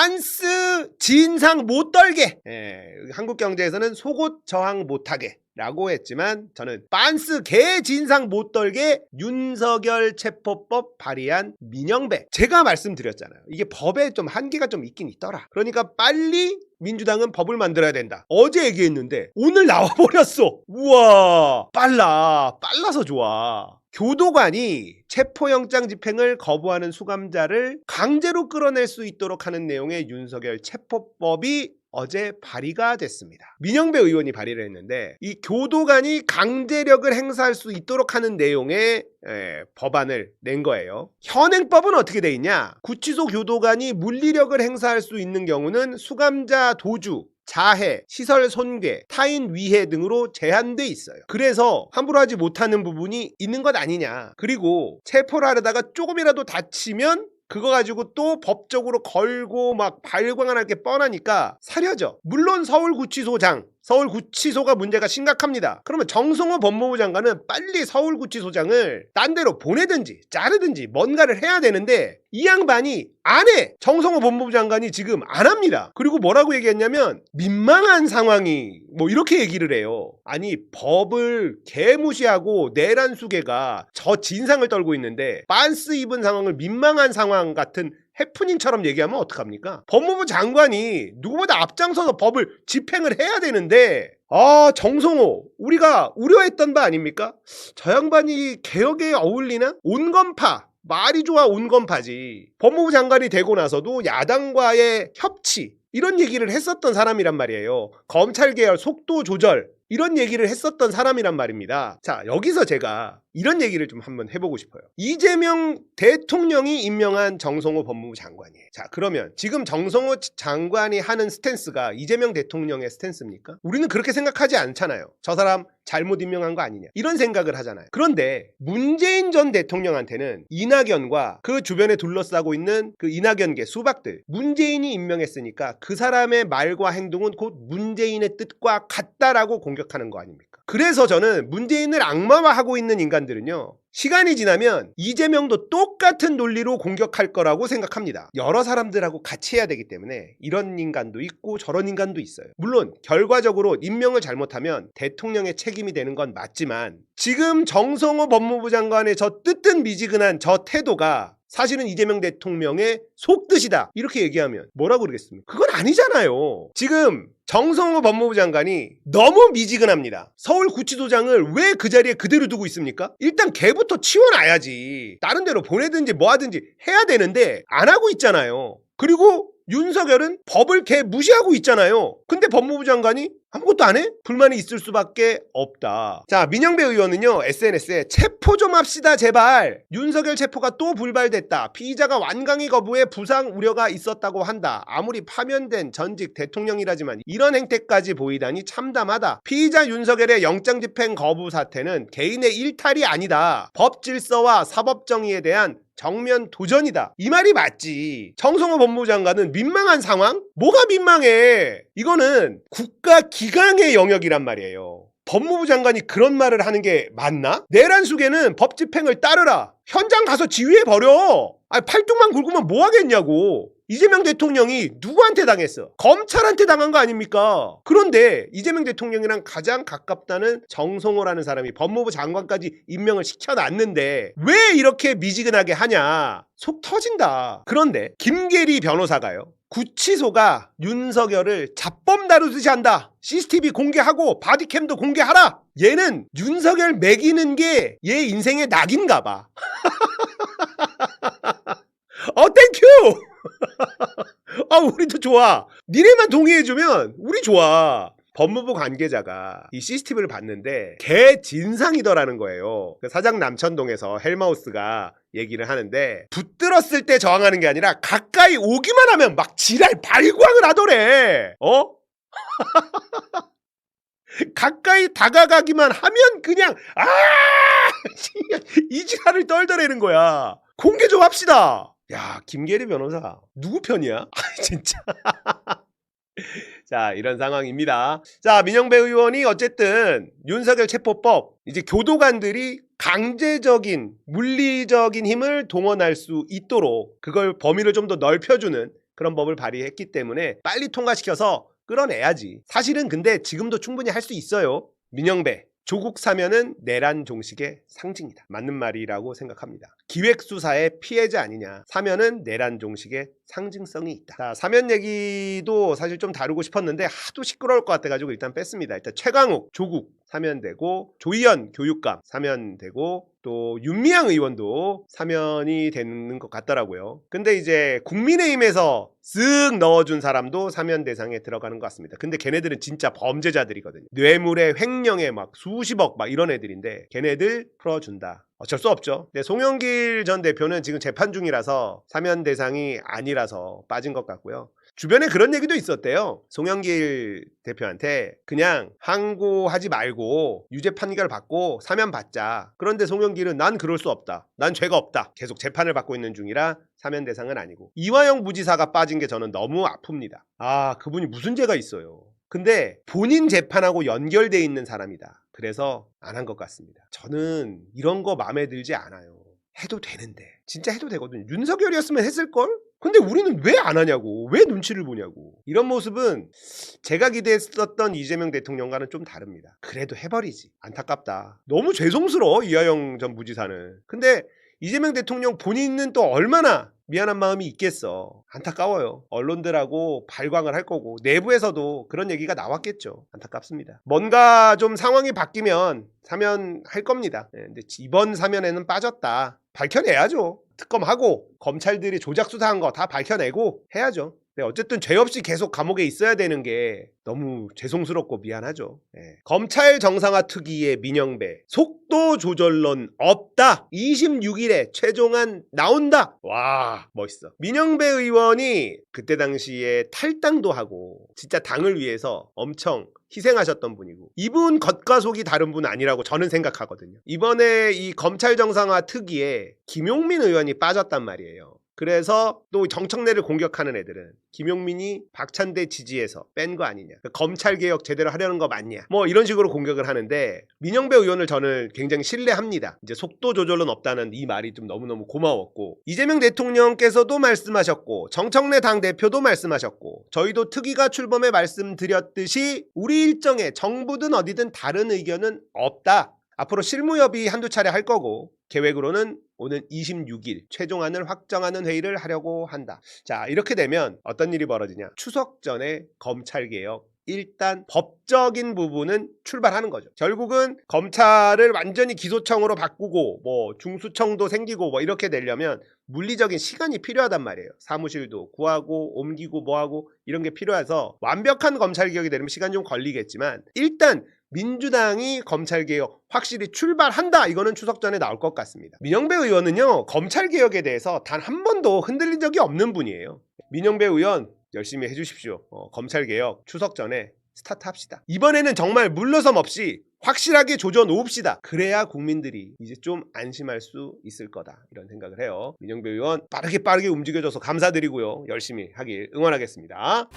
빤스 진상 못 떨게. 한국경제에서는 속옷 저항 못하게 라고 했지만 저는 빤스 개 진상 못 떨게 윤석열 체포법 발의한 민영배. 제가 말씀드렸잖아요. 이게 법에 좀 한계가 좀 있긴 있더라. 그러니까 빨리 민주당은 법을 만들어야 된다. 어제 얘기했는데 오늘 나와버렸어. 우와, 빨라서 좋아. 교도관이 체포영장 집행을 거부하는 수감자를 강제로 끌어낼 수 있도록 하는 내용의 윤석열 체포법이 어제 발의가 됐습니다. 민영배 의원이 발의를 했는데 이 교도관이 강제력을 행사할 수 있도록 하는 내용의 법안을 낸 거예요. 현행법은 어떻게 돼 있냐? 구치소 교도관이 물리력을 행사할 수 있는 경우는 수감자 도주, 자해, 시설 손괴, 타인 위해 등으로 제한돼 있어요. 그래서 함부로 하지 못하는 부분이 있는 것 아니냐. 그리고 체포를 하려다가 조금이라도 다치면 그거 가지고 또 법적으로 걸고 막 발광할 게 뻔하니까 사려져. 물론 서울구치소가 문제가 심각합니다. 그러면 정성호 법무부 장관은 빨리 서울구치소장을 딴 데로 보내든지 자르든지 뭔가를 해야 되는데 이 양반이 안 해. 정성호 법무부 장관이 지금 안 합니다. 그리고 뭐라고 얘기했냐면 민망한 상황이 뭐 이렇게 얘기를 해요. 아니 법을 개무시하고 내란수계가 저 진상을 떨고 있는데 빤스 입은 상황을 민망한 상황 같은 해프닝처럼 얘기하면 어떡합니까? 법무부 장관이 누구보다 앞장서서 법을 집행을 해야 되는데 정성호 우리가 우려했던 바 아닙니까? 저 양반이 개혁에 어울리나? 온건파 말이 좋아 온건파지. 법무부 장관이 되고 나서도 야당과의 협치 이런 얘기를 했었던 사람이란 말이에요. 검찰 개혁 속도 조절 이런 얘기를 했었던 사람이란 말입니다. 자, 여기서 제가 이런 얘기를 좀 한번 해보고 싶어요. 이재명 대통령이 임명한 정성호 법무부 장관이에요. 자, 그러면 지금 정성호 장관이 하는 스탠스가 이재명 대통령의 스탠스입니까? 우리는 그렇게 생각하지 않잖아요. 저 사람 잘못 임명한 거 아니냐 이런 생각을 하잖아요. 그런데 문재인 전 대통령한테는 이낙연과 그 주변에 둘러싸고 있는 그 이낙연계 수박들 문재인이 임명했으니까 그 사람의 말과 행동은 곧 문재인의 뜻과 같다라고 공격하는 거 아닙니까? 그래서 저는 문재인을 악마화하고 있는 인간들은요 시간이 지나면 이재명도 똑같은 논리로 공격할 거라고 생각합니다. 여러 사람들하고 같이 해야 되기 때문에 이런 인간도 있고 저런 인간도 있어요. 물론 결과적으로 임명을 잘못하면 대통령의 책임이 되는 건 맞지만 지금 정성호 법무부 장관의 저 뜨뜻미지근한 저 태도가 사실은 이재명 대통령의 속뜻이다 이렇게 얘기하면 뭐라고 그러겠습니까? 그건 아니잖아요. 지금 정성호 법무부 장관이 너무 미지근합니다. 서울구치소장을 왜 그 자리에 그대로 두고 있습니까? 일단 걔부터 치워놔야지. 다른 데로 보내든지 뭐 하든지 해야 되는데 안 하고 있잖아요. 그리고 윤석열은 법을 걔 무시하고 있잖아요. 근데 법무부 장관이 아무것도 안 해? 불만이 있을 수밖에 없다. 자, 민영배 의원은요 SNS에 체포 좀 합시다 제발. 윤석열 체포가 또 불발됐다. 피의자가 완강히 거부해 부상 우려가 있었다고 한다. 아무리 파면된 전직 대통령이라지만 이런 행태까지 보이다니 참담하다. 피의자 윤석열의 영장집행 거부 사태는 개인의 일탈이 아니다. 법 질서와 사법정의에 대한 정면 도전이다. 이 말이 맞지. 정성호 법무부 장관은 민망한 상황? 뭐가 민망해? 이거는 국가 기강의 영역이란 말이에요. 법무부 장관이 그런 말을 하는 게 맞나? 내란 수계는 법 집행을 따르라. 현장 가서 지휘해버려. 팔뚝만 굵으면 뭐 하겠냐고. 이재명 대통령이 누구한테 당했어? 검찰한테 당한 거 아닙니까? 그런데 이재명 대통령이랑 가장 가깝다는 정성호라는 사람이 법무부 장관까지 임명을 시켜놨는데 왜 이렇게 미지근하게 하냐? 속 터진다. 그런데 김계리 변호사가요. 구치소가 윤석열을 잡범 다루듯이 한다. CCTV 공개하고 바디캠도 공개하라. 얘는 윤석열 매기는 게 얘 인생의 낙인가 봐. 땡큐. 우리도 좋아. 니네만 동의해주면 우리 좋아. 법무부 관계자가 이 CCTV를 봤는데 개 진상이더라는 거예요. 사장 남천동에서 헬마우스가 얘기를 하는데 붙들었을 때 저항하는 게 아니라 가까이 오기만 하면 막 지랄 발광을 하더래. 가까이 다가가기만 하면 그냥 이 지랄을 떨더라는 거야. 공개 좀 합시다. 야, 김계리 변호사 누구 편이야? 진짜. 자, 이런 상황입니다. 자, 민영배 의원이 어쨌든 윤석열 체포법 이제 교도관들이 강제적인 물리적인 힘을 동원할 수 있도록 그걸 범위를 좀 더 넓혀주는 그런 법을 발의했기 때문에 빨리 통과시켜서 끌어내야지. 사실은 근데 지금도 충분히 할 수 있어요. 민영배, 조국 사면은 내란 종식의 상징이다. 맞는 말이라고 생각합니다. 기획수사의 피해자 아니냐. 사면은 내란 종식의 상징성이 있다. 자, 사면 얘기도 사실 좀 다루고 싶었는데 하도 시끄러울 것 같아가지고 일단 뺐습니다. 일단 최강욱, 조국 사면되고, 조희연 교육감 사면되고, 또 윤미향 의원도 사면이 되는 것 같더라고요. 근데 이제 국민의힘에서 쓱 넣어준 사람도 사면 대상에 들어가는 것 같습니다. 근데 걔네들은 진짜 범죄자들이거든요. 뇌물의 횡령에 막 수십억 막 이런 애들인데 걔네들 풀어준다. 어쩔 수 없죠. 근데 송영길 전 대표는 지금 재판 중이라서 사면 대상이 아니라서 빠진 것 같고요. 주변에 그런 얘기도 있었대요. 송영길 대표한테 그냥 항고하지 말고 유죄 판결 받고 사면 받자. 그런데 송영길은 난 그럴 수 없다. 난 죄가 없다. 계속 재판을 받고 있는 중이라 사면 대상은 아니고. 이화영 부지사가 빠진 게 저는 너무 아픕니다. 아, 그분이 무슨 죄가 있어요. 근데 본인 재판하고 연결돼 있는 사람이다. 그래서 안 한 것 같습니다. 저는 이런 거 마음에 들지 않아요. 해도 되는데. 진짜 해도 되거든요. 윤석열이었으면 했을걸? 근데 우리는 왜 안 하냐고. 왜 눈치를 보냐고. 이런 모습은 제가 기대했었던 이재명 대통령과는 좀 다릅니다. 그래도 해버리지. 안타깝다. 너무 죄송스러워, 이화영 전 부지사는. 근데 이재명 대통령 본인은 또 얼마나 미안한 마음이 있겠어. 안타까워요. 언론들하고 발광을 할 거고 내부에서도 그런 얘기가 나왔겠죠. 안타깝습니다. 뭔가 좀 상황이 바뀌면 사면할 겁니다. 근데 이번 사면에는 빠졌다. 밝혀내야죠. 특검하고 검찰들이 조작 수사한 거 다 밝혀내고 해야죠. 어쨌든 죄 없이 계속 감옥에 있어야 되는 게 너무 죄송스럽고 미안하죠. 검찰 정상화 특위의 민영배 속도 조절론 없다. 26일에 최종안 나온다. 와, 멋있어. 민영배 의원이 그때 당시에 탈당도 하고 진짜 당을 위해서 엄청 희생하셨던 분이고 이분 겉과 속이 다른 분 아니라고 저는 생각하거든요. 이번에 이 검찰 정상화 특위에 김용민 의원이 빠졌단 말이에요. 그래서 또 정청래를 공격하는 애들은 김용민이 박찬대 지지해서 뺀 거 아니냐, 검찰개혁 제대로 하려는 거 맞냐, 뭐 이런 식으로 공격을 하는데 민영배 의원을 저는 굉장히 신뢰합니다. 이제 속도 조절은 없다는 이 말이 좀 너무너무 고마웠고 이재명 대통령께서도 말씀하셨고 정청래 당대표도 말씀하셨고 저희도 특위가 출범에 말씀드렸듯이 우리 일정에 정부든 어디든 다른 의견은 없다. 앞으로 실무협의 한두 차례 할 거고 계획으로는 오는 26일 최종안을 확정하는 회의를 하려고 한다. 자, 이렇게 되면 어떤 일이 벌어지냐. 추석 전에 검찰개혁 일단 법적인 부분은 출발하는 거죠. 결국은 검찰을 완전히 기소청으로 바꾸고 뭐 중수청도 생기고 뭐 이렇게 되려면 물리적인 시간이 필요하단 말이에요. 사무실도 구하고 옮기고 뭐하고 이런 게 필요해서 완벽한 검찰개혁이 되려면 시간 좀 걸리겠지만 일단 민주당이 검찰개혁 확실히 출발한다. 이거는 추석 전에 나올 것 같습니다. 민영배 의원은요, 검찰개혁에 대해서 단 한 번도 흔들린 적이 없는 분이에요. 민영배 의원 열심히 해주십시오. 검찰개혁 추석 전에 스타트합시다. 이번에는 정말 물러섬 없이 확실하게 조져 놓읍시다. 그래야 국민들이 이제 좀 안심할 수 있을 거다. 이런 생각을 해요. 민영배 의원 빠르게 움직여줘서 감사드리고요. 열심히 하길 응원하겠습니다.